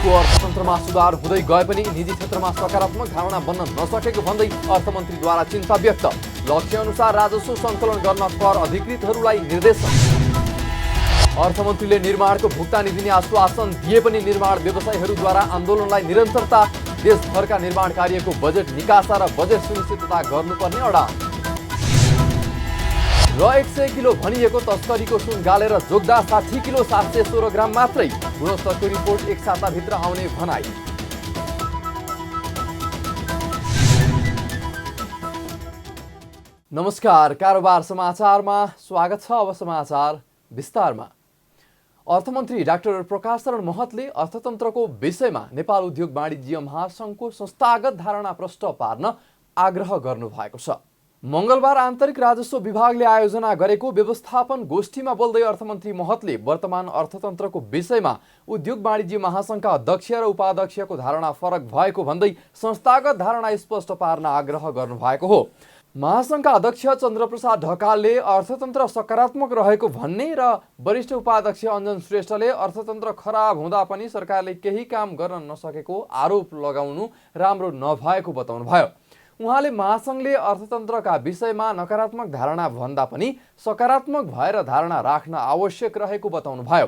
देशको अर्थतन्त्रमा सुधार हुँदै गए पनि निजी क्षेत्रमा सकारात्मक धारणा बन्न नसकेको भन्दै अर्थमन्त्रीद्वारा चिन्ता व्यक्त। लक्ष्य अनुसार राजस्व सङ्कलन गर्न कर अधिकृतहरूलाई निर्देशन। अर्थमन्त्रीले निर्माणको भुक्तानी दिने आश्वासन दिए पनि निर्माण व्यवसायीहरूद्वारा आन्दोलनलाई निरन्तरता। देशभरका निर्माण कार्यको बजेट निकासा र बजेट सुनिश्चितता गर्नुपर्ने अडान। र 100 किलो भनिएको तस्करीको सुन गालेर जोग्दा 60 किलो 716 ग्राम मात्रै। गुणस्तरको रिपोर्ट एक साताभित्र आउने भनाई। नमस्कार, कारोबार समाचारमा स्वागत छ। अब समाचार विस्तारमा। अर्थमन्त्री डाक्टर प्रकाश शरण महतले अर्थतन्त्रको विषयमा नेपाल उद्योग वाणिज्य महासङ्घको संस्थागत धारणा प्रष्ट पार्न आग्रह गर्नुभएको छ। मङ्गलबार आन्तरिक राजस्व विभागले आयोजना गरेको व्यवस्थापन गोष्ठीमा बोल्दै अर्थमन्त्री महतले वर्तमान अर्थतन्त्रको विषयमा उद्योग वाणिज्य महासङ्घका अध्यक्ष र उपाध्यक्षको धारणा फरक भएको भन्दै संस्थागत धारणा स्पष्ट पार्न आग्रह गर्नुभएको हो। महासङ्घका अध्यक्ष चन्द्रप्रसाद ढकालले अर्थतन्त्र सकारात्मक रहेको भन्ने र वरिष्ठ उपाध्यक्ष अञ्जन श्रेष्ठले अर्थतन्त्र खराब हुँदा पनि सरकारले केही काम गर्न नसकेको आरोप लगाउनु राम्रो नभएको बताउनुभयो। उहाँले महासङ्घले अर्थतन्त्रका विषयमा नकारात्मक धारणा भन्दा पनि सकारात्मक भएर धारणा राख्न आवश्यक रहेको बताउनुभयो।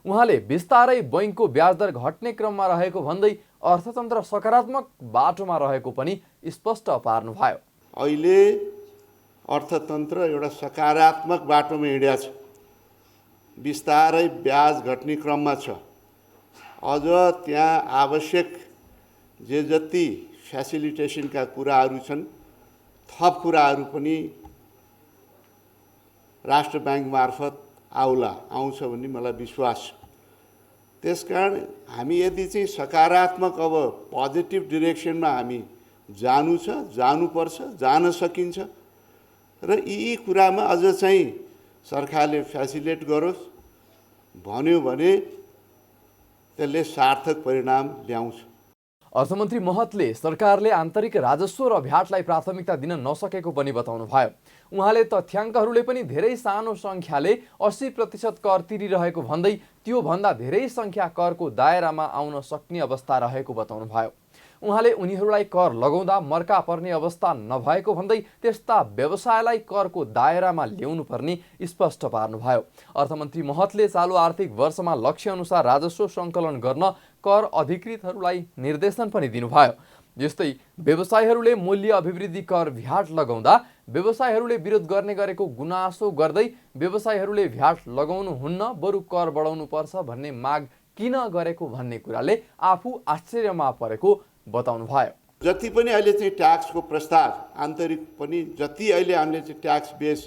उहाँले बिस्तारै बैंकको ब्याजदर घट्ने क्रममा रहेको भन्दै अर्थतन्त्र सकारात्मक बाटोमा रहेको पनि स्पष्ट पार्नुभयो। अहिले अर्थतन्त्र एउटा सकारात्मक बाटोमा हिँडेको छ, बिस्तारै ब्याज घट्ने क्रममा छ। अझ त्यहाँ आवश्यक जे जति फेसिलिटेसनका कुराहरू छन्, थप कुराहरू पनि राष्ट्र ब्याङ्क मार्फत आउँछ भन्ने मलाई विश्वास छ। त्यसकारण हामी यदि चाहिँ सकारात्मक अब पोजिटिभ डिरेक्सनमा हामी जानुपर्छ, जान सकिन्छ र यी कुरामा अझ चाहिँ सरकारले फेसिलिटेट गरोस् भन्यो भने त्यसले सार्थक परिणाम ल्याउँछ। अर्थमन्त्री महतले सरकारले आन्तरिक राजस्व र भ्याटलाई प्राथमिकता दिन नसकेको पनि बताउनुभयो। उहाँले तथ्याङ्कहरूले पनि धेरै सानो सङ्ख्याले 80% कर तिरिरहेको भन्दै त्यो भन्दा धेरै सङ्ख्या करको दायरामा आउन सक्ने अवस्था रहेको बताउनुभयो। उहाँले उनीहरूलाई कर लगाउँदा मर्का पर्ने अवस्था नभएको भन्दै त्यस्ता व्यवसायलाई करको दायरामा ल्याउनु पर्ने स्पष्ट पार्नुभयो। अर्थमन्त्री महतले चालु आर्थिक वर्षमा लक्ष्य अनुसार राजस्व सङ्कलन गर्न कर अधिकृतहरूलाई निर्देशन पनि दिनुभयो। जस्तै व्यवसायीहरूले मूल्य अभिवृद्धि कर भ्याट लगाउँदा व्यवसायीहरूले विरोध गर्ने गरेको गुनासो गर्दै व्यवसायीहरूले भ्याट लगाउनु हुन्न, बरु कर बढाउनु पर्छ भन्ने माग किन गरेको भन्ने कुराले आफू आश्चर्यमा परेको बताउनुभयो। जति पनि अहिले चाहिँ ट्याक्सको प्रस्ताव आन्तरिक पनि जति अहिले हामीले चाहिँ ट्याक्स बेस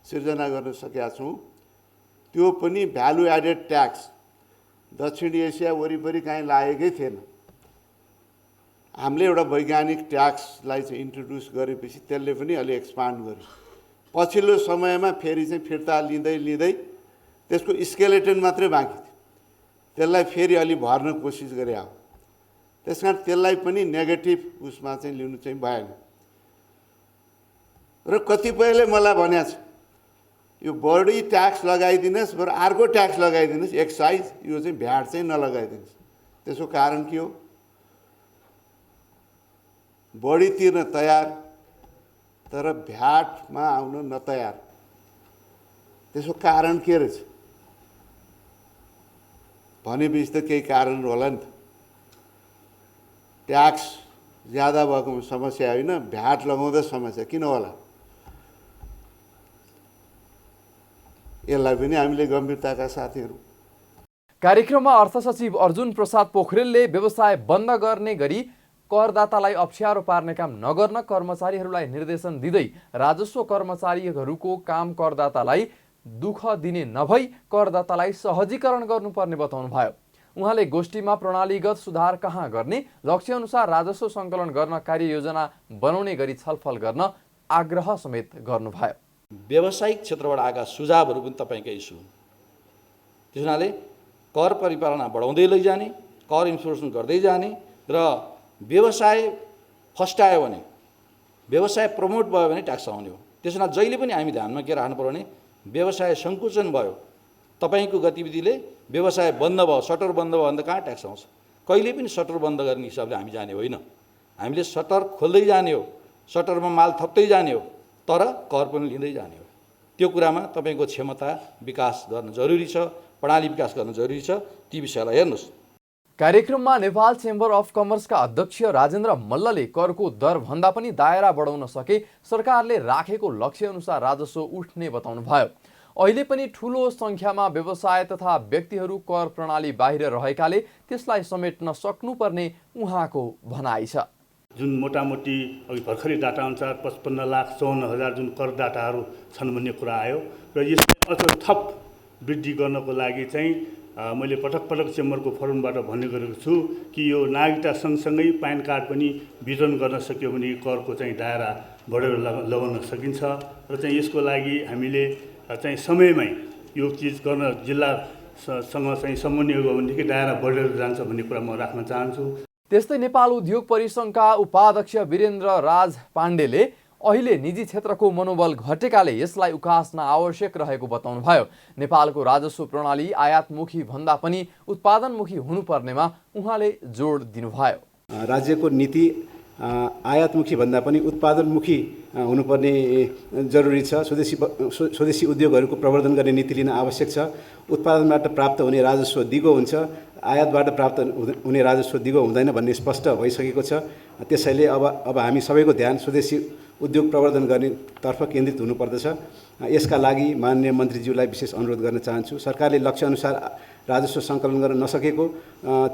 सिर्जना गर्न सकेका छौँ, त्यो पनि भ्यालु एडेड ट्याक्स दक्षिण एसिया वरिपरि काहीँ लागेकै थिएन। हामीले एउटा वैज्ञानिक ट्याक्सलाई चाहिँ इन्ट्रोड्युस गरेपछि त्यसले पनि अलि एक्सपान्ड गर्यो। पछिल्लो समयमा फेरि चाहिँ फिर्ता लिँदै त्यसको स्केलेटन मात्रै बाँकी थियो, त्यसलाई फेरि अलि भर्न कोसिस गरे हो। त्यसकारण त्यसलाई पनि नेगेटिभ उसमा चाहिँ लिनु चाहिँ भएन। र कतिपयले मलाई भनेको छ यो बढी ट्याक्स लगाइदिनुहोस्, बरु अर्को ट्याक्स लगाइदिनुहोस्, एक्साइज, यो चाहिँ भ्याट चाहिँ नलगाइदिनुहोस्। त्यसको कारण के हो? बढी तिर्न तयार तर भ्याटमा आउन नतयार। त्यसको कारण के रहेछ भनेपछि त केही कारण होला नि त। ट्याक्स ज्यादा भएको समस्या होइन, भ्याट लगाउँदा समस्या किन होला? यसलाई पनि हामीले गम्भीरताका साथ हेरौँ। कार्यक्रममा अर्थ सचिव अर्जुन प्रसाद पोखरेलले व्यवसाय बन्द गर्ने गरी करदातालाई अप्ठ्यारो पार्ने काम नगर्न कर्मचारीहरूलाई निर्देशन दिँदै राजस्व कर्मचारीहरूको काम करदातालाई दुःख दिने नभई करदातालाई सहजीकरण गर्नुपर्ने बताउनुभयो। उहाँले गोष्ठीमा प्रणालीगत सुधार कहाँ गर्ने, लक्ष्य अनुसार राजस्व सङ्कलन गर्न कार्ययोजना बनाउने गरी छलफल गर्न आग्रह समेत गर्नुभयो। व्यावसायिक क्षेत्रबाट आएका सुझावहरू पनि तपाईँकै इस्यु हुन्। त्यस हुनाले कर परिपालना बढाउँदै लैजाने, कर इन्फोर्समेन्ट गर्दै जाने र व्यवसाय फस्टायो भने, व्यवसाय प्रमोट भयो भने ट्याक्स आउने हो। त्यस हुनाले जहिले पनि हामी ध्यानमा के राख्नु पर्यो भने व्यवसाय सङ्कुचन भयो, तपाईँको गतिविधिले व्यवसाय बन्द भयो, सटर बन्द भयो भने त कहाँ ट्याक्स आउँछ? कहिले पनि सटर बन्द गर्ने हिसाबले हामी जाने होइन। हामीले सटर खोल्दै जाने हो, सटरमा माल थप्दै जाने हो, तर कर पनि लिँदै जाने हो। त्यो कुरामा तपाईँको क्षमता विकास गर्न जरुरी छ, प्रणाली विकास गर्न जरुरी छ। ती विषयलाई हेर्नुहोस्। कार्यक्रममा नेपाल चेम्बर अफ कमर्सका अध्यक्ष राजेन्द्र मल्लले करको दर भन्दा पनि दायरा बढाउन सके सरकारले राखेको लक्ष्य अनुसार राजस्व उठ्ने बताउनुभयो। अहिले पनि ठूलो संख्यामा व्यवसाय तथा व्यक्तिहरू कर प्रणाली बाहिर रहेकाले त्यसलाई समेट्न सक्नुपर्ने उहाँको भनाइ छ। जुन मोटामोटी अघि भर्खरै डाटा अनुसार 55,54,000 जुन कर डाटाहरू छन् भन्ने कुरा आयो र यसलाई अझ थप वृद्धि गर्नको लागि चाहिँ मैले पटक पटक चेम्बरको फोरमबाट भन्ने गरेको छु कि यो नागरिकता सँगसँगै प्यान कार्ड पनि वितरण गर्न सक्यो भने करको चाहिँ दायरा बढेर लगाउन सकिन्छ र चाहिँ यसको लागि हामीले चाहिँ समयमै यो चिज गर्न जिल्लासँग चाहिँ समन्वय गयो भनेदेखि दायरा बढेर जान्छ भन्ने कुरा म राख्न चाहन्छु। त्यस्तै नेपाल उद्योग परिसङ्घका उपाध्यक्ष वीरेन्द्र राज पाण्डेले अहिले निजी क्षेत्रको मनोबल घटेकाले यसलाई उकास्न आवश्यक रहेको बताउनुभयो। नेपालको राजस्व प्रणाली आयातमुखी भन्दा पनि उत्पादनमुखी हुनुपर्नेमा उहाँले जोड दिनुभयो। राज्यको नीति आयातमुखी भन्दा पनि उत्पादनमुखी हुनुपर्ने जरुरी छ। स्वदेशी उद्योगहरूको प्रवर्धन गर्ने नीति लिन आवश्यक छ। उत्पादनबाट प्राप्त हुने राजस्व दिगो हुन्छ, आयातबाट प्राप्त हुने राजस्व दिगो हुँदैन भन्ने स्पष्ट भइसकेको छ। त्यसैले अब हामी सबैको ध्यान स्वदेशी उद्योग प्रवर्धन गर्नेतर्फ केन्द्रित हुनुपर्दछ। यसका लागि माननीय मन्त्रीज्यूलाई विशेष अनुरोध गर्न चाहन्छु। सरकारले लक्ष्यअनुसार राजस्व सङ्कलन गर्न नसकेको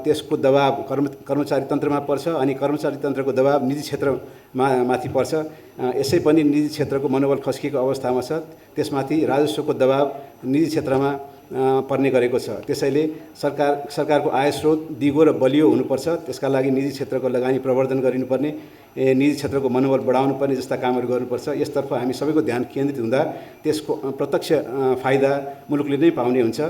त्यसको दबाब कर्मचारी तन्त्रमा पर्छ अनि कर्मचारी तन्त्रको दबाब निजी क्षेत्रमाथि पर्छ। यसै पनि निजी क्षेत्रको मनोबल खस्किएको अवस्थामा छ, त्यसमाथि राजस्वको दबाब निजी क्षेत्रमा पर्ने गरेको छ। त्यसैले सरकारको आय स्रोत दिगो र बलियो हुनुपर्छ। त्यसका लागि निजी क्षेत्रको लगानी प्रवर्धन गरिनुपर्ने, निजी क्षेत्रको मनोबल बढाउनुपर्ने जस्ता कामहरू गर्नुपर्छ। यसतर्फ हामी सबैको ध्यान केन्द्रित हुँदा त्यसको प्रत्यक्ष फाइदा मुलुकले नै पाउने हुन्छ।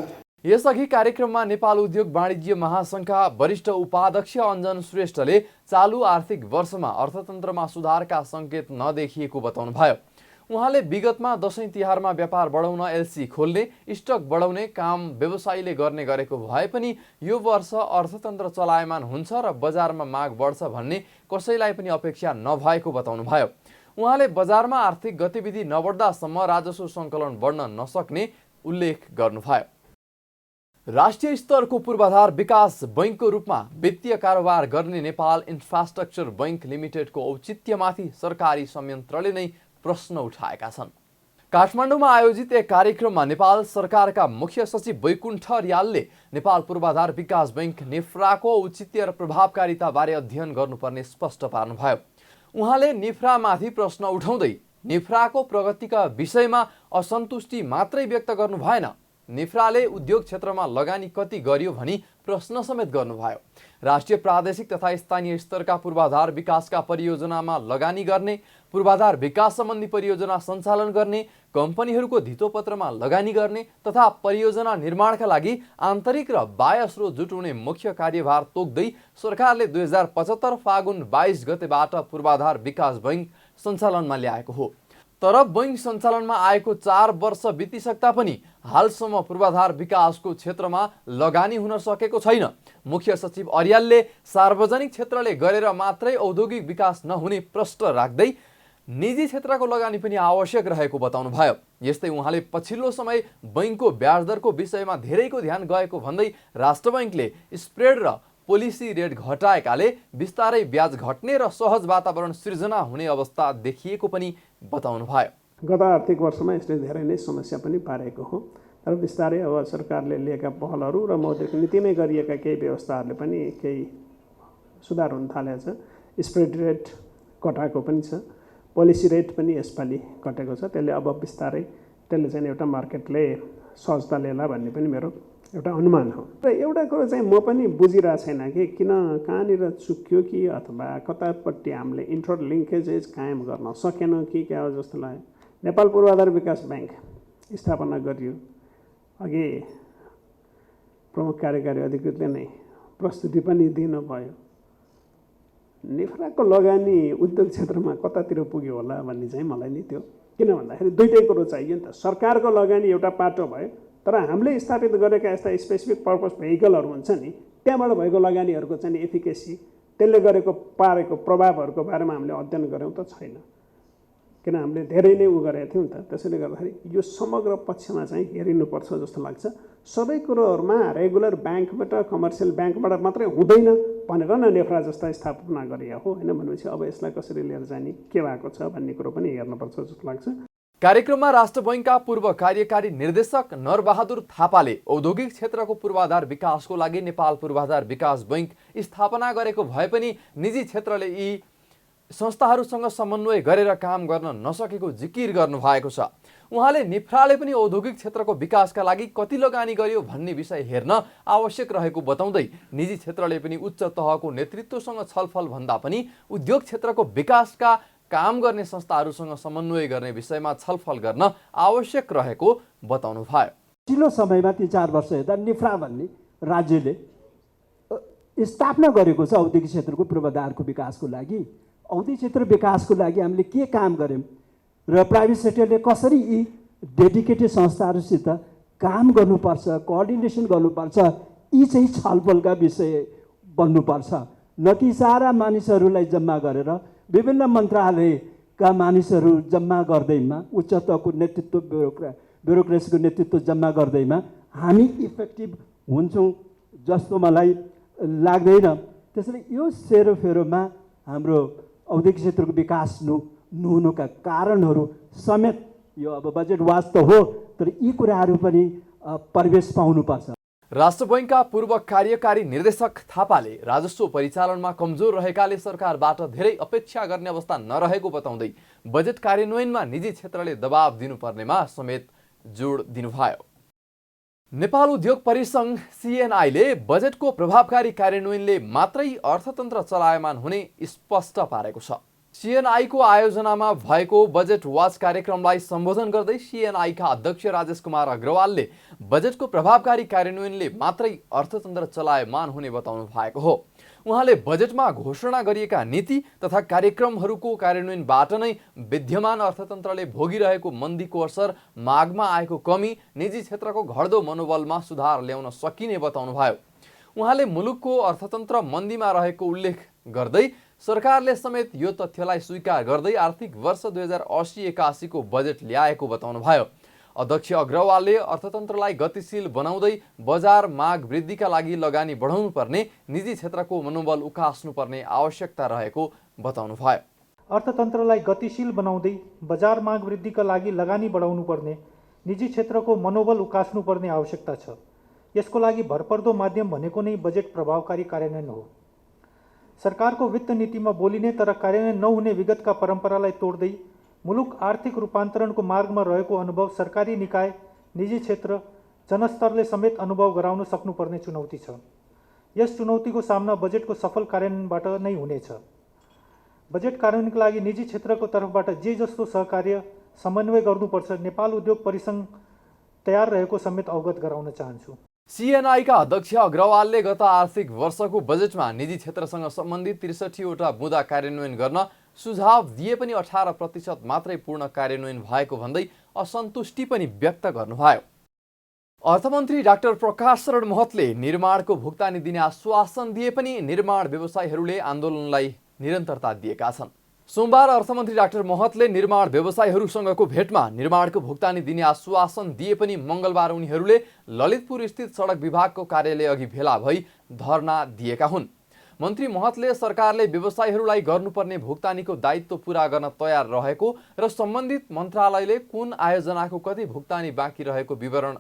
यसअघि कार्यक्रममा नेपाल उद्योग वाणिज्य महासङ्घका वरिष्ठ उपाध्यक्ष अञ्जन श्रेष्ठले चालु आर्थिक वर्षमा अर्थतन्त्रमा सुधारका सङ्केत नदेखिएको बताउनुभयो। उहाँले विगतमा दशैं तिहारमा व्यापार बढाउन एलसी खोल्ने, स्टक बढाउने काम व्यवसायीले गर्ने गरेको भए पनि यो वर्ष अर्थतन्त्र चलायमान हुन्छ र बजारमा माग बढ्छ भन्ने कसैलाई पनि अपेक्षा नभएको बताउनुभयो। उहाँले बजारमा आर्थिक गतिविधि नबढ्दासम्म राजस्व सङ्कलन बढ्न नसक्ने उल्लेख गर्नुभयो। राष्ट्रिय स्तरको पूर्वाधार विकास बैङ्कको रूपमा वित्तीय कारोबार गर्ने नेपाल इन्फ्रास्ट्रक्चर बैङ्क लिमिटेडको औचित्यमाथि सरकारी संयन्त्रले नै प्रश्न उठाएका छन्। काठमाडौँमा आयोजित एक कार्यक्रममा नेपाल सरकारका मुख्य सचिव वैकुण्ठ रियालले नेपाल पूर्वाधार विकास बैङ्क निफ्राको औचित्य र प्रभावकारिताबारे अध्ययन गर्नुपर्ने स्पष्ट पार्नुभयो। उहाँले निफ्रामाथि प्रश्न उठाउँदै निफ्राको प्रगतिका विषयमा असन्तुष्टि मात्रै व्यक्त गर्नु भएन, निफ्राले उद्योग क्षेत्रमा लगानी कति गर्यो भनी प्रश्न समेत गर्नुभयो। राष्ट्रिय, प्रादेशिक तथा स्थानीय स्तरका पूर्वाधार विकासका परियोजनामा लगानी गर्ने, पूर्वाधार विकास सम्बन्धी परियोजना सञ्चालन गर्ने, कम्पनीहरूको धितोपत्रमा लगानी गर्ने तथा परियोजना निर्माणका लागि आन्तरिक र बाह्य स्रोत जुटाउने मुख्य कार्यभार तोक्दै सरकारले 2075 फागुन 22 गतेबाट पूर्वाधार विकास बैङ्क सञ्चालनमा ल्याएको हो। तर बैङ्क सञ्चालनमा आएको 4 वर्ष बितिसक्दा पनि हालसम्म पूर्वाधार विकासको क्षेत्रमा लगानी हुन सकेको छैन। मुख्य सचिव अर्यालले सार्वजनिक क्षेत्रले गरेर मात्रै औद्योगिक विकास नहुने प्रश्न राख्दै निजी क्षेत्रको लगानी पनि आवश्यक रहेको बताउनुभयो। यस्तै उहाँले पछिल्लो समय बैङ्कको ब्याज दरको विषयमा धेरैको ध्यान गएको भन्दै राष्ट्र बैङ्कले स्प्रेड र पोलिसी रेट घटाएकाले बिस्तारै ब्याज घट्ने र सहज वातावरण सृजना हुने अवस्था देखिएको पनि बताउनुभयो। गत आर्थिक वर्षमा यसले धेरै नै समस्या पनि पारेको हो, तर बिस्तारै अब सरकारले लिएका पहलहरू र मौद्रिक नीतिमै गरिएका केही व्यवस्थाहरूले पनि केही सुधार हुन थालेको छ। स्प्रेड रेट घटाएको पनि छ, पोलिसी रेट पनि यसपालि घटेको छ। त्यसले अब बिस्तारै त्यसले चाहिँ एउटा मार्केटले सहजता लिएला भन्ने पनि मेरो एउटा अनुमान हो। र एउटा कुरो चाहिँ म पनि बुझिरहेको छैन कि किन कहाँनिर चुक्यो कि अथवा कतापट्टि हामीले इन्टरलिङ्केजेस कायम गर्न सकेनौँ कि क्या हो जस्तो लाग्यो। नेपाल पूर्वाधार विकास बैङ्क स्थापना गरियो, अघि प्रमुख कार्यकारी अधिकृतले नै प्रस्तुति पनि दिनुभयो। निफ्राको लगानी उद्योग क्षेत्रमा कतातिर पुग्यो होला भन्ने चाहिँ मलाई नि त्यो, किन भन्दाखेरि दुईटै कुरो चाहियो नि त। सरकारको लगानी एउटा पाटो भयो, तर हामीले स्थापित गरेका यस्ता स्पेसिफिक पर्पस भेहिकलहरू हुन्छ नि, त्यहाँबाट भएको लगानीहरूको चाहिँ एफिकेसी, त्यसले गरेको पारेको प्रभावहरूको बारेमा हामीले अध्ययन गऱ्यौँ त छैन, किन हामीले धेरै नै गरेका थियौँ त। त्यसैले गर्दाखेरि यो समग्र पक्षमा चाहिँ हेरिनुपर्छ जस्तो लाग्छ। सबै कुरोहरूमा रेगुलर ब्याङ्कबाट, कमर्सियल ब्याङ्कबाट मात्रै हुँदैन भनेर न नेफ्रा जस्ता स्थापना गरिएको हो होइन। भनेपछि अब यसलाई कसरी लिएर जाने, के भएको छ भन्ने कुरो पनि हेर्नुपर्छ जस्तो लाग्छ। कार्यक्रममा राष्ट्र बैङ्कका पूर्व कार्यकारी निर्देशक नरबहादुर थापाले औद्योगिक क्षेत्रको पूर्वाधार विकासको लागि नेपाल पूर्वाधार विकास बैङ्क स्थापना गरेको भए पनि निजी क्षेत्रले यी संस्थाहरूसँग समन्वय गरेर काम गर्न नसकेको जिकिर गर्नुभएको छ। उहाँले निफ्राले पनि औद्योगिक क्षेत्रको विकासका लागि कति लगानी गर्यो भन्ने विषय हेर्न आवश्यक रहेको बताउँदै निजी क्षेत्रले पनि उच्च तहको नेतृत्वसँग छलफल भन्दा पनि उद्योग क्षेत्रको विकासका काम गर्ने संस्थाहरूसँग समन्वय गर्ने विषयमा छलफल गर्न आवश्यक रहेको बताउनु भयो। पछिल्लो समयमा 3-4 वर्ष हेर्दा निफ्रा भन्ने राज्यले स्थापना गरेको छ औद्योगिक क्षेत्रको पूर्वाधारको विकासको लागि। औद्योगिक क्षेत्र विकासको लागि हामीले के काम गऱ्यौँ र प्राइभेट सेक्टरले कसरी यी डेडिकेटेड संस्थाहरूसित काम गर्नुपर्छ, कोअर्डिनेसन गर्नुपर्छ, यी चाहिँ छलफलका विषय बन्नुपर्छ। न कि सारा मानिसहरूलाई जम्मा गरेर विभिन्न मन्त्रालयका मानिसहरू जम्मा गर्दैमा, उच्च तहको नेतृत्व, ब्युरोक्रेसीको नेतृत्व जम्मा गर्दैमा हामी इफेक्टिभ हुन्छौँ जस्तो मलाई लाग्दैन। त्यसैले यो सेरोफेरोमा हाम्रो औद्योगिक क्षेत्रको विकास नहुनुका कारणहरू समेत यो अब बजेट वाच त हो, तर यी कुराहरू पनि प्रवेश पाउनुपर्छ। राष्ट्र बैङ्कका पूर्व कार्यकारी निर्देशक थापाले राजस्व परिचालनमा कमजोर रहेकाले सरकारबाट धेरै अपेक्षा गर्ने अवस्था नरहेको बताउँदै बजेट कार्यान्वयनमा निजी क्षेत्रले दबाब दिनुपर्नेमा समेत जोड दिनुभयो। नेपाल उद्योग परिसङ्घ CNI ले बजेटको प्रभावकारी कार्यान्वयनले मात्रै अर्थतन्त्र चलायमान हुने स्पष्ट पारेको छ। CNI को आयोजनामा भएको बजेट वाच कार्यक्रमलाई सम्बोधन गर्दै CNI का अध्यक्ष राजेश कुमार अग्रवालले बजेटको प्रभावकारी कार्यान्वयनले मात्रै अर्थतन्त्र चलायमान हुने बताउनु भएको हो। उहाँले बजेटमा घोषणा गरिएका नीति तथा कार्यक्रमहरूको कार्यान्वयनबाट नै विद्यमान अर्थतन्त्रले भोगिरहेको मन्दीको असर, मागमा आएको कमी, निजी क्षेत्रको घट्दो मनोबलमा सुधार ल्याउन सकिने बताउनुभयो। उहाँले मुलुकको अर्थतन्त्र मन्दीमा रहेको उल्लेख गर्दै सरकारले समेत यो तथ्यलाई स्वीकार गर्दै आर्थिक वर्ष 2080-81 को बजेट ल्याएको बताउनुभयो। अध्यक्ष अग्रवालले अर्थतन्त्रलाई गतिशील बनाउँदै बजार माग वृद्धिका लागि लगानी बढाउनु पर्ने, निजी क्षेत्रको मनोबल उकास्नुपर्ने आवश्यकता रहेको बताउनुभयो। अर्थतन्त्रलाई गतिशील बनाउँदै बजार माग वृद्धिका लागि लगानी बढाउनु पर्ने, निजी क्षेत्रको मनोबल उकास्नु पर्ने आवश्यकता छ। यसको लागि भरपर्दो माध्यम भनेको नै बजेट प्रभावकारी कार्यान्वयन हो। सरकारको वित्त नीतिमा बोलिने तर कार्यान्वयन नहुने विगतका परम्परालाई तोड्दै मुलुक आर्थिक रूपान्तरणको मार्गमा रहेको अनुभव सरकारी निकाय, निजी क्षेत्र, जनस्तरले समेत अनुभव गराउन सक्नुपर्ने चुनौती छ। यस चुनौतीको सामना बजेटको सफल कार्यान्वयनबाट नै हुनेछ। बजेट कार्यान्वयनका लागि निजी क्षेत्रको तर्फबाट जे जस्तो सहकार्य, समन्वय गर्नुपर्छ, नेपाल उद्योग परिसङ्घ तयार रहेको समेत अवगत गराउन चाहन्छु। CNI का अध्यक्ष अग्रवालले गत आर्थिक वर्षको बजेटमा निजी क्षेत्रसँग सम्बन्धित 63 वटा बुँदा कार्यान्वयन गर्न सुझाव दिए पनि 18% मात्रै पूर्ण कार्यान्वयन भएको भन्दै असन्तुष्टि पनि व्यक्त गर्नुभयो। अर्थमन्त्री डाक्टर प्रकाश शरण महतले निर्माणको भुक्तानी दिने आश्वासन दिए पनि निर्माण व्यवसायीहरूले आन्दोलनलाई निरन्तरता दिएका छन्। सोमबार अर्थमन्त्री डाक्टर महतले निर्माण व्यवसायीहरूसँगको भेटमा निर्माणको भुक्तानी दिने आश्वासन दिए पनि मङ्गलबार उनीहरूले ललितपुर स्थित सडक विभागको कार्यालय अघि भेला भई धरना दिएका हुन्। मन्त्री महतले सरकारले व्यवसायीहरूलाई गर्नुपर्ने भुक्तानीको दायित्व पूरा गर्न तयार रहेको र सम्बन्धित मन्त्रालयले कुन आयोजनाको कति भुक्तानी बाँकी रहेको विवरण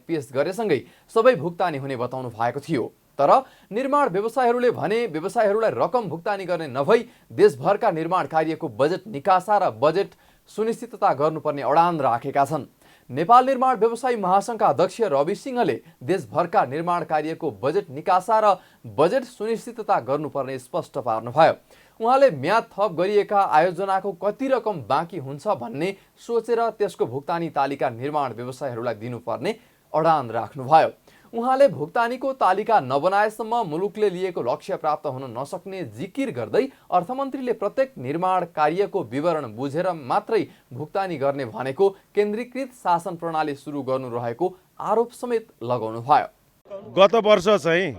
पेश गरेसँगै सबै भुक्तानी हुने बताउनु भएको थियो। तर निर्माण व्यवसायीहरूले भने व्यवसायीहरूलाई रकम भुक्तानी गर्ने नभई देशभरका निर्माण कार्यको बजेट निकासा र बजेट सुनिश्चितता गर्नुपर्ने अडान राखेका छन्। नेपाल निर्माण व्यवसायी महासङ्घका अध्यक्ष रवि सिंहले देशभरका निर्माण कार्यको बजेट निकासा र बजेट सुनिश्चितता गर्नुपर्ने स्पष्ट पार्नुभयो। उहाँले म्याद थप गरिएका आयोजनाको कति रकम बाँकी हुन्छ भन्ने सोचेर त्यसको भुक्तानी तालिका निर्माण व्यवसायीहरूलाई दिनुपर्ने अडान राख्नुभयो। उहाँले भुक्तानीको तालिका नबनाएसम्म मुलुकले लिएको लक्ष्य प्राप्त हुन नसक्ने जिकिर गर्दै अर्थमन्त्रीले प्रत्येक निर्माण कार्यको विवरण बुझेर मात्रै भुक्तानी गर्ने भनेको केन्द्रीकृत शासन प्रणाली सुरु गर्नु रहेको आरोप समेत लगाउनुभयो। गत वर्ष चाहिँ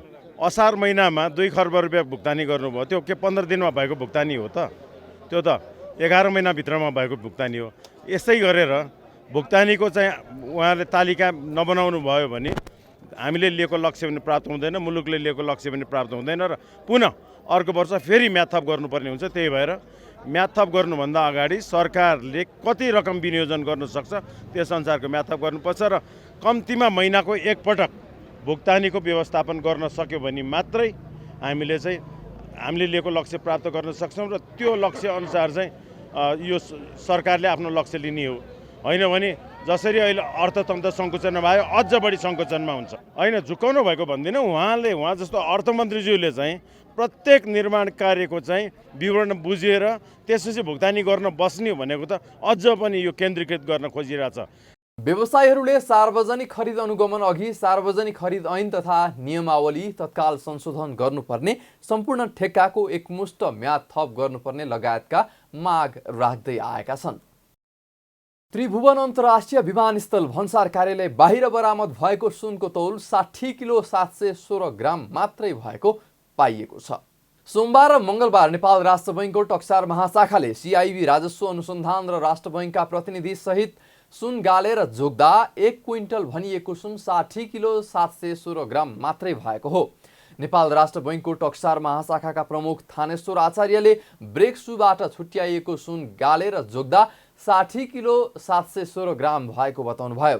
असार महिनामा 2 खर्ब रुपियाँ भुक्तानी गर्नुभयो, त्यो के 15 दिनमा भएको भुक्तानी हो त? त्यो त 11 महिनाभित्रमा भएको भुक्तानी हो। यसै गरेर भुक्तानीको चाहिँ उहाँले तालिका नबनाउनु भयो भने हामीले लिएको लक्ष्य पनि प्राप्त हुँदैन, मुलुकले लिएको लक्ष्य पनि प्राप्त हुँदैन र पुनः अर्को वर्ष फेरि म्याद थप गर्नुपर्ने हुन्छ। त्यही भएर म्याद थप गर्नुभन्दा अगाडि सरकारले कति रकम विनियोजन गर्न सक्छ त्यस अनुसारको म्याद थप गर्नुपर्छ र कम्तीमा महिनाको एकपटक भुक्तानीको व्यवस्थापन गर्न सक्यो भने मात्रै हामीले लिएको लक्ष्य प्राप्त गर्न सक्छौँ र त्यो लक्ष्य अनुसार चाहिँ यो सरकारले आफ्नो लक्ष्य लिने हो। होइन भने जसरी अहिले अर्थतन्त्र सङ्कुचनमा भयो अझ बढी सङ्कुचनमा हुन्छ। होइन झुक्काउनु भएको भन्दिनँ, उहाँ जस्तो अर्थमन्त्रीज्यूले चाहिँ प्रत्येक निर्माण कार्यको चाहिँ विवरण बुझेर त्यसपछि भुक्तानी गर्न बस्ने भनेको त अझ पनि यो केन्द्रीकृत गर्न खोजिरहेछ। व्यवसायीहरूले सार्वजनिक खरिद अनुगमन अघि सार्वजनिक खरिद ऐन तथा नियमावली तत्काल संशोधन गर्नुपर्ने, सम्पूर्ण ठेक्काको एकमुष्ट म्याद थप गर्नुपर्ने लगायतका माग राख्दै आएका छन्। त्रिभुवन अन्तर्राष्ट्रिय विमानस्थल भन्सार कार्यालय बाहिर बरामद भएको सुनको तौल 60 किलो 716 ग्राम मात्रै भएको पाइएको छ। सोमबार र मङ्गलबार नेपाल राष्ट्र बैङ्कको टक्सार महाशाखाले सिआइबी राजस्व अनुसन्धान र राष्ट्र बैङ्कका प्रतिनिधि सहित सुन गालेर जोग्दा 1 क्विन्टल भनिएको सुन 60 किलो 716 ग्राम मात्रै भएको हो। नेपाल राष्ट्र बैङ्कको टक्सार महाशाखाका प्रमुख थानेश्वर आचार्यले ब्रेक सूबाट छुट्याइएको सुन गालेर जोग्दा 60 किलो 716 ग्राम भएको बताउनुभयो।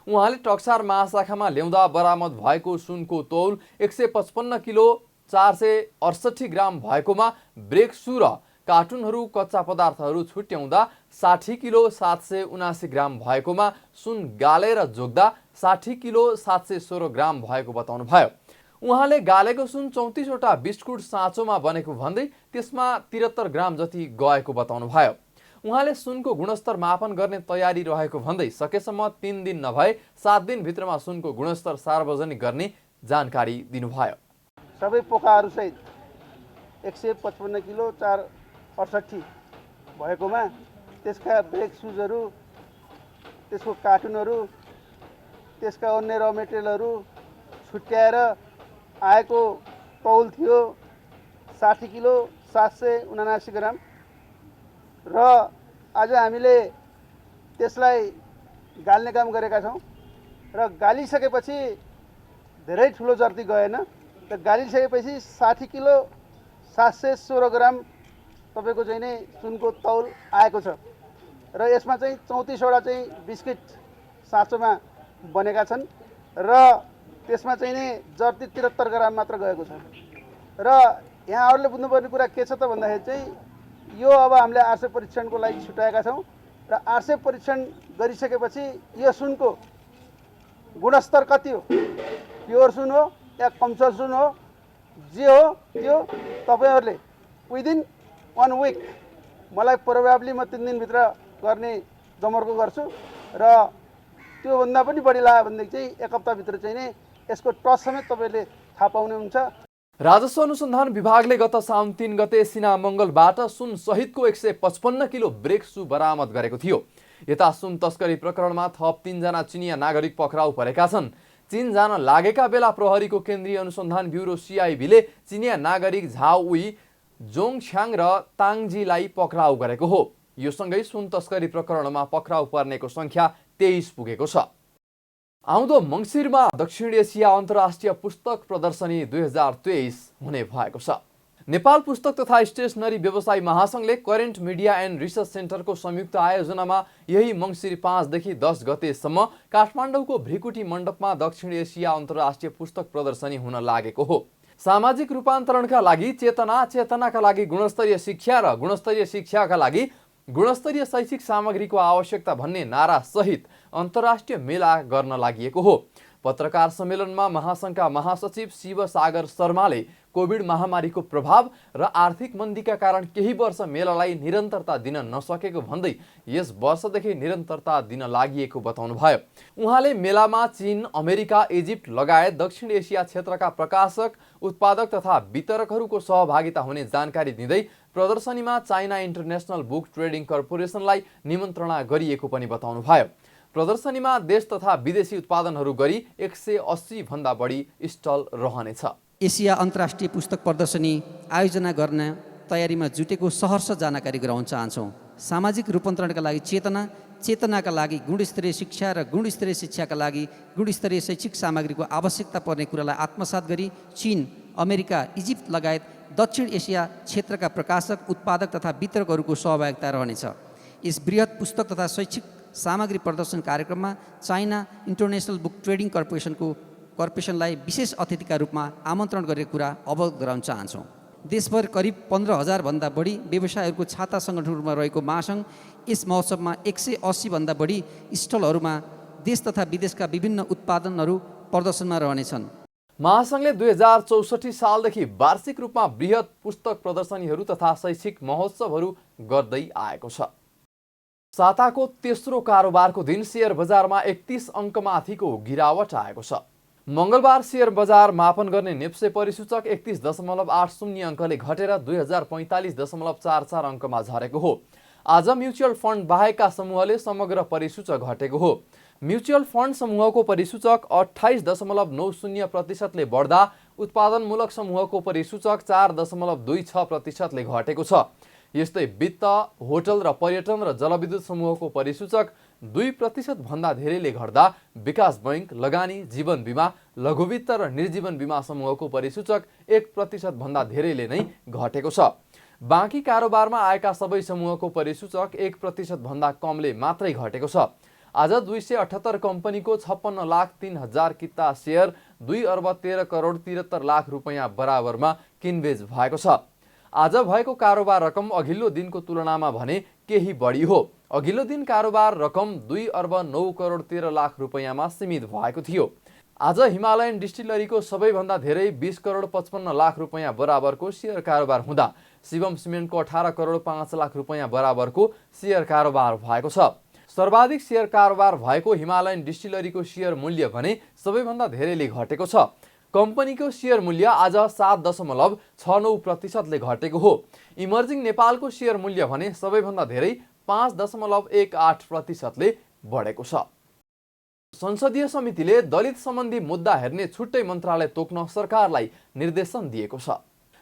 उहाँले टक्सार महाशाखामा ल्याउँदा बरामद भएको सुनको तौल 155 किलो 468 ग्राम भएकोमा ब्रेक सू र कार्टुनहरू कच्चा पदार्थहरू छुट्याउँदा 60 किलो 779 ग्राम भएकोमा सुन गालेर जोग्दा 60 किलो 716 ग्राम भएको बताउनुभयो। उहाँले गालेको सुन 34वटा बिस्कुट साँचोमा बनेको भन्दै त्यसमा 73 ग्राम जति गएको बताउनुभयो। उहाँले सुनको गुणस्तर मापन गर्ने तयारी रहेको भन्दै सकेसम्म 3 दिन नभए 7 दिनभित्रमा सुनको गुणस्तर सार्वजनिक गर्ने जानकारी दिनुभयो। सबै पोकाहरूसहित 155 किलो 468 भएकोमा त्यसका ब्रेक सुजहरू, त्यसको कार्टुनहरू, त्यसका अन्य र मेटेरियलहरू छुट्याएर आएको तौल थियो 60 किलो 779 ग्राम र आज हामीले त्यसलाई गाल्ने काम गरेका छौँ र गालिसकेपछि धेरै ठुलो जर्ती गएन र गालिसकेपछि 60 किलो 716 ग्राम तपाईँको चाहिँ नै सुनको तौल आएको छ र यसमा चाहिँ 34वटा चाहिँ बिस्किट साँचोमा बनेका छन् र त्यसमा चाहिँ नि जर्ती 73 ग्राम मात्र गएको छ र यहाँहरूले बुझ्नुपर्ने कुरा के छ त भन्दाखेरि चाहिँ यो अब हामीले आरसे परीक्षणको लागि छुट्याएका छौँ र आरसे परीक्षण गरिसकेपछि यो सुनको गुणस्तर कति हो, प्योर सुन हो या कमजोर सुन हो, जे हो त्यो तपाईँहरूले विदिन 1 विक मलाई प्रोबेबली म 3 दिनभित्र गर्ने जमर्को गर्छु र त्योभन्दा पनि बढी लाग्यो भनेदेखि चाहिँ 1 हप्ताभित्र चाहिँ नै यसको टच समेत तपाईँले थाहा पाउनुहुन्छ। राजस्व अनुसन्धान विभागले गत साउन 3 गते सिना मङ्गलबाट सुन सहितको 155 किलो ब्रेक सू बरामद गरेको थियो। यता सुन तस्करी प्रकरणमा थप 3 जना चिनिया नागरिक पक्राउ परेका छन्। चीन जान लागेका बेला प्रहरीको केन्द्रीय अनुसन्धान ब्युरो सिआइबीले चिनिया नागरिक झाओ उई, जोङछ्याङ र ताङजीलाई पक्राउ गरेको हो। यो सँगै सुन तस्करी प्रकरणमा पक्राउ पर्नेको संख्या 23 पुगेको छ। आउँदो मङ्सिरमा दक्षिण एसिया अन्तर्राष्ट्रिय पुस्तक प्रदर्शनी 2023 हुने भएको छ। नेपाल पुस्तक तथा स्टेसनरी व्यवसायी महासंघले करेन्ट मिडिया एन्ड रिसर्च सेन्टरको संयुक्त आयोजनामा यही मङ्सिर 5 देखि 10 गतेसम्म काठमाडौँको भ्रिकुटी मण्डपमा दक्षिण एसिया अन्तर्राष्ट्रिय पुस्तक प्रदर्शनी हुन लागेको हो। सामाजिक रूपान्तरणका लागि चेतनाका लागि गुणस्तरीय शिक्षा र गुणस्तरीय शिक्षाका लागि गुणस्तरीय शैक्षिक सामग्रीको आवश्यकता भन्ने नारा सहित अन्तर्राष्ट्रिय मेला गर्न लागि हो। पत्रकार सम्मेलनमा महासंघका महासचिव शिव सागर शर्माले कोभिड महामारीको प्रभाव र आर्थिक मन्दीका कारण केही वर्ष मेलालाई निरन्तरता दिन नसकेको भन्दै यस वर्षदेखि निरन्तरता दिन लागि बताउनुभयो। उहाँले मेलामा चीन, अमेरिका, इजिप्ट लगायत दक्षिण एसिया क्षेत्रका प्रकाशक, उत्पादक तथा वितरकहरूको सहभागिता हुने जानकारी दिँदै प्रदर्शनीमा चाइना इन्टरनेसनल बुक ट्रेडिङ कर्पोरेसनलाई निमन्त्रणा गरिएको पनि बताउनुभयो। प्रदर्शनीमा देश तथा विदेशी उत्पादनहरू गरी 180 भन्दा बढी स्टल रहनेछ। एसिया अन्तर्राष्ट्रिय पुस्तक प्रदर्शनी आयोजना गर्न तयारीमा जुटेको सहर्ष जानकारी गराउन चाहन्छौँ। सामाजिक रूपान्तरणका लागि चेतनाका लागि गुणस्तरीय शिक्षा र गुणस्तरीय शिक्षाका लागि गुणस्तरीय शैक्षिक सामग्रीको आवश्यकता पर्ने कुरालाई आत्मसात गरी चीन, अमेरिका, इजिप्ट लगायत दक्षिण एसिया क्षेत्रका प्रकाशक, उत्पादक तथा वितरकहरूको सहभागिता रहनेछ। यस बृहत पुस्तक तथा शैक्षिक सामग्री प्रदर्शन कार्यक्रममा चाइना इन्टरनेसनल बुक ट्रेडिङ कर्पोरेसनलाई विशेष अतिथिका रूपमा आमन्त्रण गरेको कुरा अवगत गराउन चाहन्छौँ। देशभर करिब 15,000 भन्दा बढी व्यवसायहरूको छाता सङ्गठनहरूमा रहेको महासङ्घ यस महोत्सवमा 180 भन्दा बढी स्टलहरूमा देश तथा विदेशका विभिन्न उत्पादनहरू प्रदर्शनमा रहनेछन्। महासङ्घले 2064 सालदेखि वार्षिक रूपमा बृहत पुस्तक प्रदर्शनीहरू तथा शैक्षिक महोत्सवहरू गर्दै आएको छ। साताको तेस्रो कारोबारको दिन शेयर बजारमा 31 अङ्कमाथिको गिरावट आएको छ। मङ्गलबार शेयर बजार मापन गर्ने नेप्से परिसूचक 31.80 अङ्कले घटेर 2045.44 अङ्कमा झरेको हो। आज म्युचुअल फन्ड बाहेकका समूहले समग्र परिसूचक घटेको हो। म्युचुअल फन्ड समूहको परिसूचक 28.90% बढ्दा उत्पादनमूलक समूहको परिसूचक 4.26% घटेको छ। यस्तै वित्त, होटल र पर्यटन र जलविद्युत समूहको परिसूचक 2% भन्दा धेरैले घट्दा विकास बैंक, लगानी, जीवन बिमा, लघुवित्त र निर्जीवन बिमा समूहको परिसूचक 1% भन्दा धेरैले नै घटेको छ। बाँकी कारोबारमा आएका सबै समूहको परिसूचक 1% भन्दा कमले मात्रै घटेको छ। आज 278 कम्पनीको 56,03,000 किता शेयर 2,13,73,00,000 रुपैयाँ बराबरमा किनबेच भएको छ। आज भएको कारोबार रकम अघिल्लो दिनको तुलनामा भने केही बढी हो। अघिल्लो दिन कारोबार रकम 2,09,13,00,000 रुपैयाँमा सीमित भएको थियो। आज हिमालयन डिस्टिलरीको सबैभन्दा धेरै 20,55,00,000 रुपैयाँ बराबरको शेयर कारोबार हुँदा शिवम सिमेन्टको 18,05,00,000 रुपैयाँ बराबरको शेयर कारोबार भएको छ। सर्वाधिक शेयर कारोबार भएको हिमालयन डिस्टिलरीको शेयर मूल्य भने सबैभन्दा धेरैले घटेको छ। कम्पनीको शेयर मूल्य आज 7.69% घटेको हो। इमर्जिङ नेपालको शेयर मूल्य भने सबैभन्दा धेरै 5.18% बढेको छ। संसदीय समितिले दलित सम्बन्धी मुद्दा हेर्ने छुट्टै मन्त्रालय तोक्न सरकारलाई निर्देशन दिएको छ।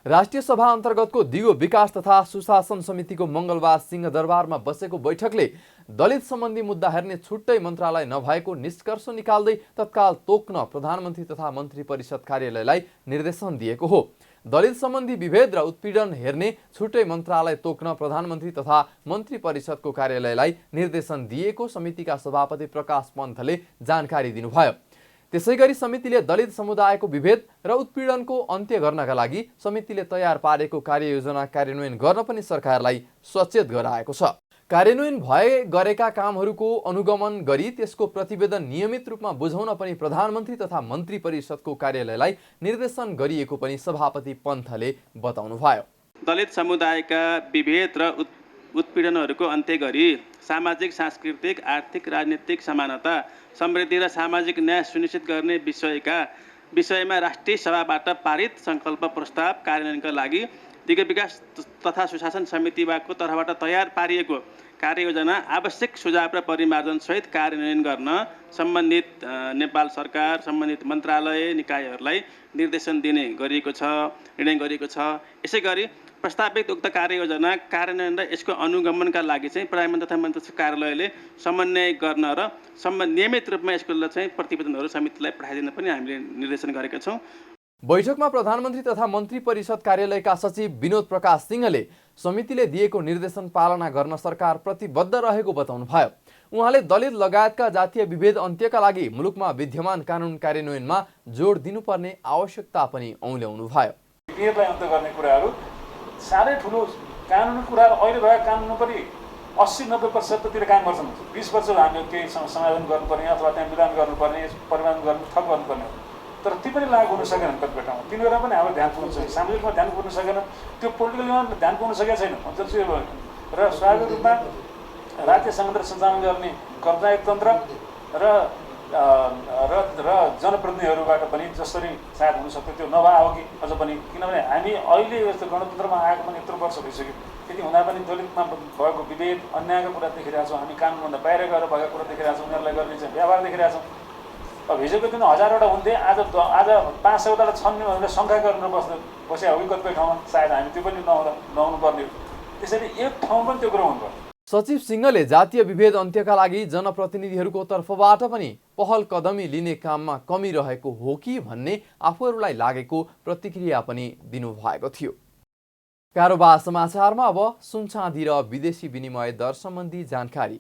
राष्ट्रिय सभा अन्तर्गतको दिगो विकास तथा सुशासन समितिको मङ्गलबार सिंहदरबारमा बसेको बैठकले दलित सम्बन्धी मुद्दा हेर्ने छुट्टै मन्त्रालय नभएको निष्कर्ष निकाल्दै तत्काल तोक्न प्रधानमन्त्री तथा मन्त्री परिषद कार्यालयलाई निर्देशन दिएको हो। दलित सम्बन्धी विभेद र उत्पीडन हेर्ने छुट्टै मन्त्रालय तोक्न प्रधानमन्त्री तथा मन्त्री परिषदको कार्यालयलाई निर्देशन दिएको समितिका सभापति प्रकाश पन्थले जानकारी दिनुभयो। त्यसैगरी समितिले दलित समुदायको विभेद र उत्पीडनको अन्त्य गर्नका लागि समितिले तयार पारेको कार्ययोजना कार्यान्वयन गर्न पनि सरकारलाई सचेत गराएको छ। कार्यान्वयन भए गरेका कामहरूको अनुगमन गरी त्यसको प्रतिवेदन नियमित रूपमा बुझाउन पनि प्रधानमन्त्री तथा मन्त्री परिषदको कार्यालयलाई निर्देशन गरिएको पनि सभापति पन्थले बताउनुभयो। दलित समुदायका विभेद र उत्पीडनहरूको अन्त्य गरी सामाजिक, सांस्कृतिक, आर्थिक, राजनीतिक समानता, समृद्धि र सामाजिक न्याय सुनिश्चित गर्ने विषयमा राष्ट्रिय सभाबाट पारित सङ्कल्प प्रस्ताव कार्यान्वयनका लागि दिगो विकास तथा सुशासन समितिको तर्फबाट तयार पारिएको कार्ययोजना आवश्यक सुझाव र परिमार्जन सहित कार्यान्वयन गर्न सम्बन्धित नेपाल सरकार, सम्बन्धित मन्त्रालय, निकायहरूलाई निर्देशन दिने गरिएको छ, निर्णय गरिएको छ। यसैगरी प्रस्तावित उक्त कार्ययोजना कार्यान्वयन र यसको अनुगमनका लागि चाहिँ प्रधानमन्त्री तथा मन्त्री कार्यालयले समन्वय गर्न र नियमित रूपमा यसको चाहिँ प्रतिवेदनहरू समितिलाई पठाइदिन पनि हामीले निर्देशन गरेका छौँ। बैठकमा प्रधानमन्त्री तथा मन्त्री परिषद कार्यालयका सचिव विनोद प्रकाश सिंहले समितिले दिएको निर्देशन पालना गर्न सरकार प्रतिबद्ध रहेको बताउनुभयो। उहाँले दलित लगायतका जातीय विभेद अन्त्यका लागि मुलुकमा विद्यमान कानुन कार्यान्वयनमा जोड दिनुपर्ने आवश्यकता पनि औल्याउनुभयो। विभेदलाई अन्त्य गर्ने कुराहरू साह्रै ठुलो कानुनी कुराहरू अहिले भएका कानुनमा पनि 80-90% काम गर्छन्। 20% हामीले केही समाधान गर्नुपर्ने अथवा त्यहाँ विधान गर्नुपर्ने, परिमार्जन गर्नु, थप गर्नुपर्ने, तर ती पनि लागू हुन सकेन कतिपय ठाउँमा। तिनीहरूलाई पनि हाम्रो ध्यान पुग्नु छैन, सामाजिकमा ध्यान पुग्न सकेन, त्यो पोलिटिकलमा ध्यान पुग्न सकेको छैन। र स्वाभाविक रूपमा राज्य समुद्र सञ्चालन गर्ने कर्जायुक्त तन्त्र र जनप्रतिनिधिहरूबाट पनि जसरी सायद हुनसक्थ्यो त्यो नभएको कि अझ पनि, किनभने हामी अहिले यस्तो गणतन्त्रमा आएको पनि यत्रो वर्ष भइसक्यो। त्यति हुँदा पनि दलितमा भएको विभेद अन्यायको कुरा देखिरहेको छौँ। हामी कानुनभन्दा बाहिर गएर भएका कुरा देखिरहेको छौँ। उनीहरूलाई गर्ने चाहिँ व्यवहार देखिरहेको छौँ। अब हिजोको दिन 1000वटा हुन्थे, आज 500वटा छन् भनेर शङ्का गरेर बसे हो कि कतिपय ठाउँमा, सायद हामी त्यो पनि नहुनु पर्ने हो। त्यसैले एक ठाउँ पनि त्यो कुरो हुनुपर्छ। सचिव सिंहले जातीय विभेद अन्त्यका लागि जनप्रतिनिधिहरूको तर्फबाट पनि पहल कदमी लिने काममा कमी रहेको हो कि भन्ने आफूहरूलाई लागेको प्रतिक्रिया पनि दिनुभएको थियो। कारोबार समाचारमा अब सुन चाँदी र विदेशी विनिमय दर सम्बन्धी जानकारी।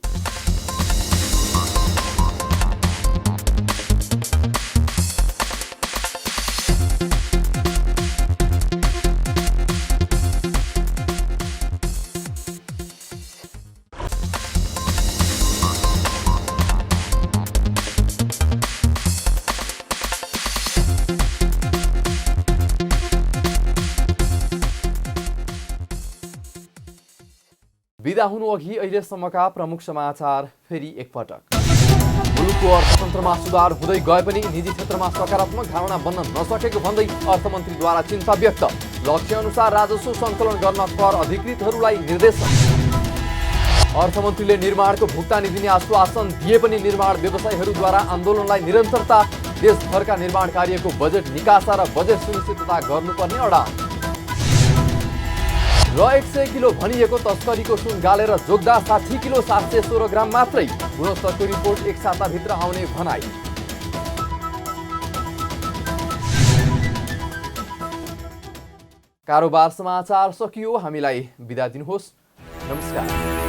बिदा हुनु अघि अहिलेसम्मका प्रमुख समाचार फेरि एकपटक। मुलुकको अर्थतन्त्रमा सुधार हुँदै गए पनि निजी क्षेत्रमा सकारात्मक धारणा बन्न नसकेको भन्दै अर्थमन्त्रीद्वारा चिन्ता व्यक्त। लक्ष्य अनुसार राजस्व सङ्कलन गर्न कर अधिकृतहरूलाई निर्देशन। अर्थमन्त्रीले निर्माणको भुक्तानी दिने आश्वासन दिए पनि निर्माण व्यवसायीहरूद्वारा आन्दोलनलाई निरन्तरता। देशभरका निर्माण कार्यको बजेट निकासा र बजेट सुनिश्चितता गर्नुपर्ने अडान। र 100 किलो भनिएको तस्करीको सुन गालेर जोग्दा 60 किलो 716 ग्राम मात्रै। गुणस्तरको रिपोर्ट एक साताभित्र आउने भनाई। कारोबार समाचार सकियो। हामीलाई बिदा दिनुहोस्। नमस्कार।